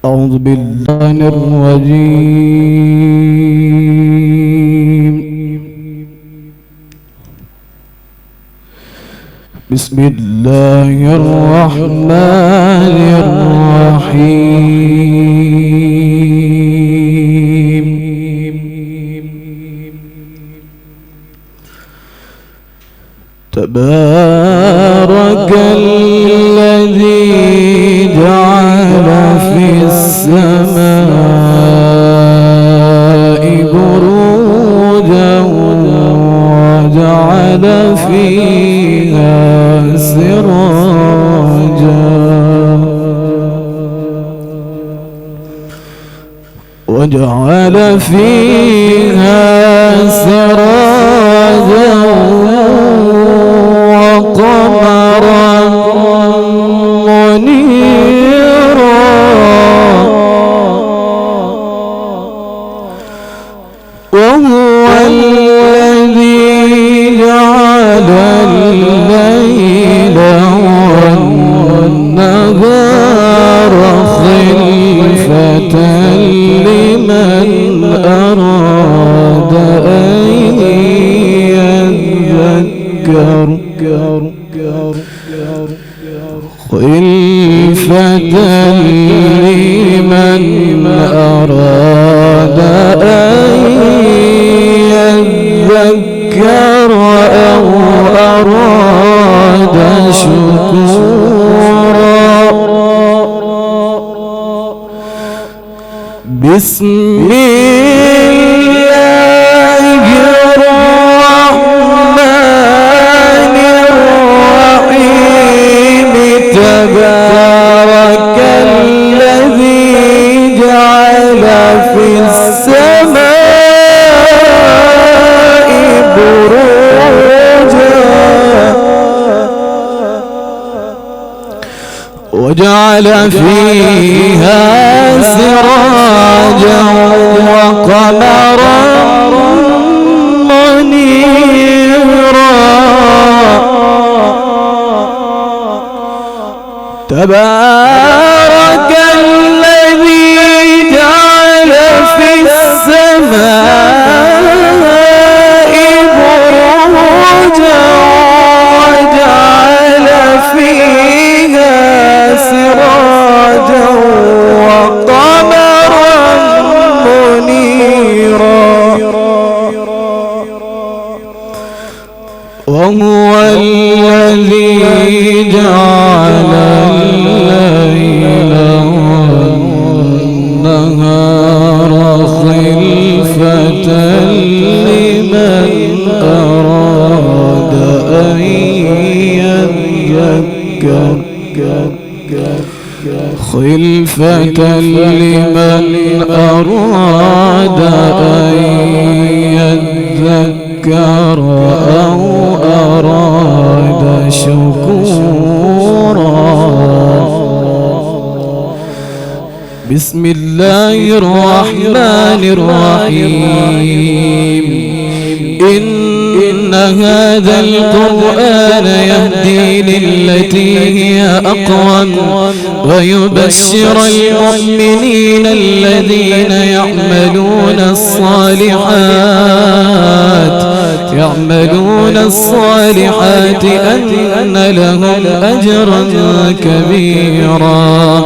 أعوذ بالله الرجيم. بسم الله الرحمن الرحيم. تبارك الذي جعل في السماء بروجا وجعل فيها سراجا وقمرا منيرا وهو الذي جعل الليل والنهار خلفة لمن أراد أن يذكر خلفة لمن أراد أن يذكر أو أراد شكورا. بسم الله الرحمن الرحيم. تبارك الذي جعل في السماء بروجا وجعل فيها سراجا وقمرا منيرا. تبارك الذي جعل في السماء بروجا وجعل فيها سراجا وقمرا منيرا. وهو الذي جعل الليل خلفة لمن أراد أن يذكر أو أراد شكورا. بسم الله الرحمن الرحيم. إن هذا القرآن يهدي للتي هي أقوم ويبشر المؤمنين الذين يعملون الصالحات أن لهم أجرا كبيرا،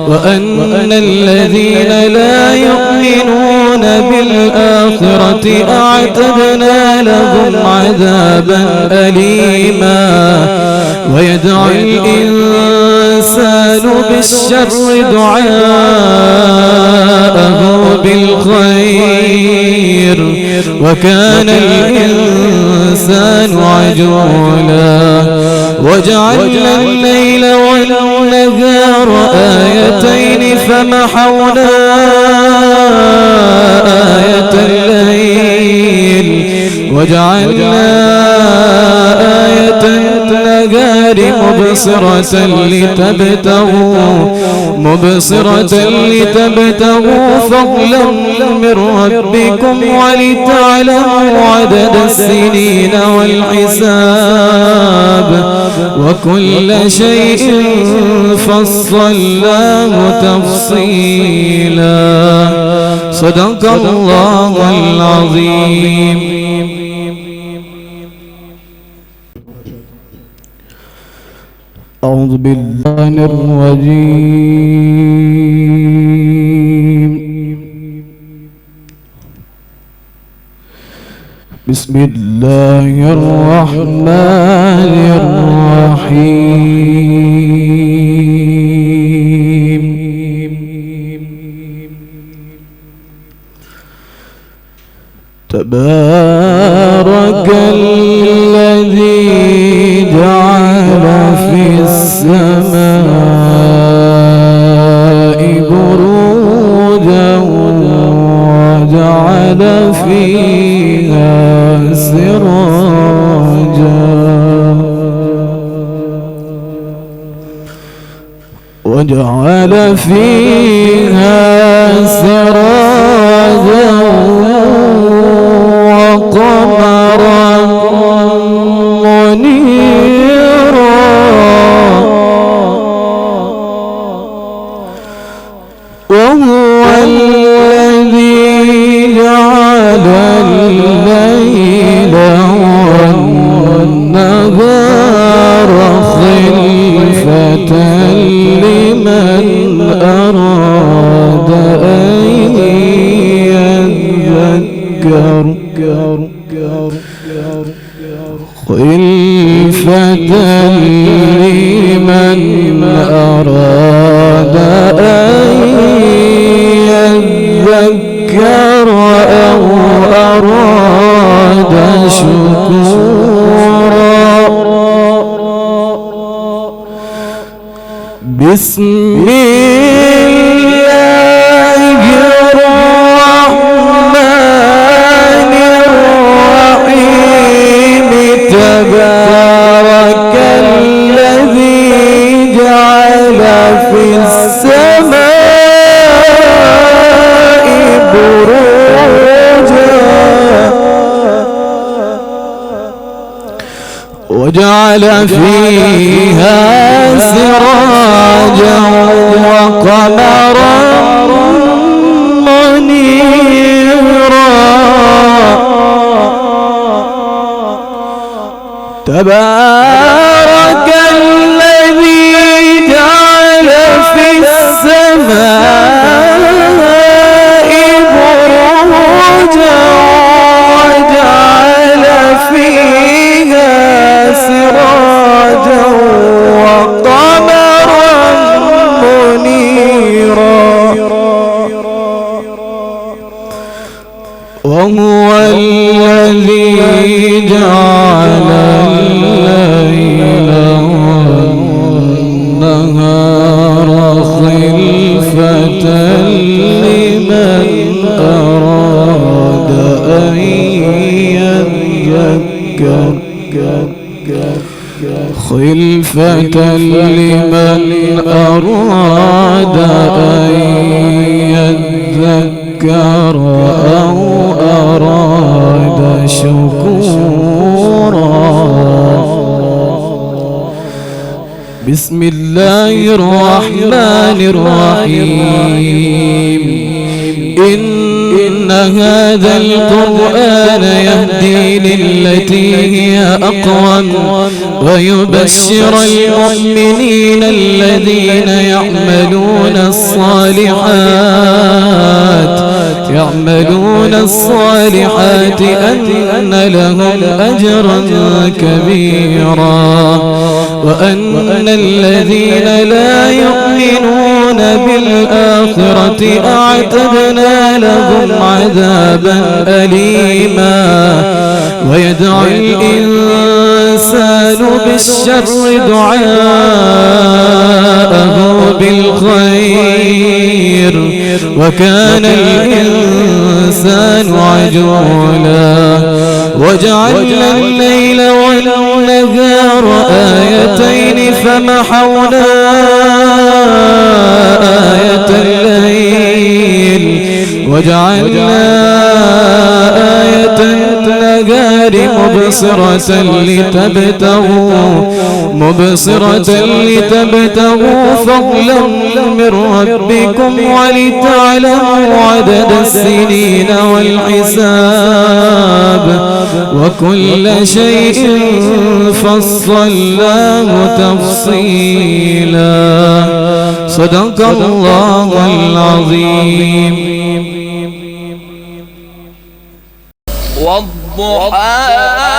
وأن الذين لا يؤمنون بالآخرة أعتدنا لهم عذابا أليما. ويدعو الإنسان بالشر دعاءه بالخير، وكان الإنسان عجولا. وجعلنا الليل والنهار آيتين فمحونا آية الليل وجعلنا آية النهار مبصرة لتبتغوا فضلا من ربكم ولتعلموا عدد السنين والحساب، وكل شيء فصلناه تفصيلا. صدق الله العظيم. أعوذ بالله الرجيم. بسم الله الرحمن الرحيم. تبارك الذي جعل في السماء بروجا وجعل فيها سراجا وقمرا منيرا. وهو الذي جعل الليل والنهار خلفة لمن أراد أن يذكر أو أراد شكورا. بسم الله الرحمن الرحيم. تبارك الذي جعل في السماء بروجا وجعل فيها سراجا وقمرا منيرا. تبارك الذي جعل في السماء بروجا وجعل فيها سراجا وقمرا منيرا. وهو الذي جعل الليل خلفة لمن أراد أن يذكر أو أراد شكورا. بسم الله الرحمن الرحيم. إن هذا القرآن يهدي للتي هي أقوم ويبشر المؤمنين الذين يعملون الصالحات أن لهم أجرا كبيرا، وأن الذين لا يؤمنون بالآخرة أعتدنا لهم عذابا أليما. ويدعو الإنسان بالشر دعاءه بالخير، وكان الإنسان عجولا. وجعلنا الليل والنهار آيتين فمحونا آية الليل وجعلنا آية النهار مبصرة لتبتغوا فضلا من ربكم ولتعلموا عدد السنين والحساب، وكل شيء فصلناه تفصيلا. صدق الله العظيم. والضحى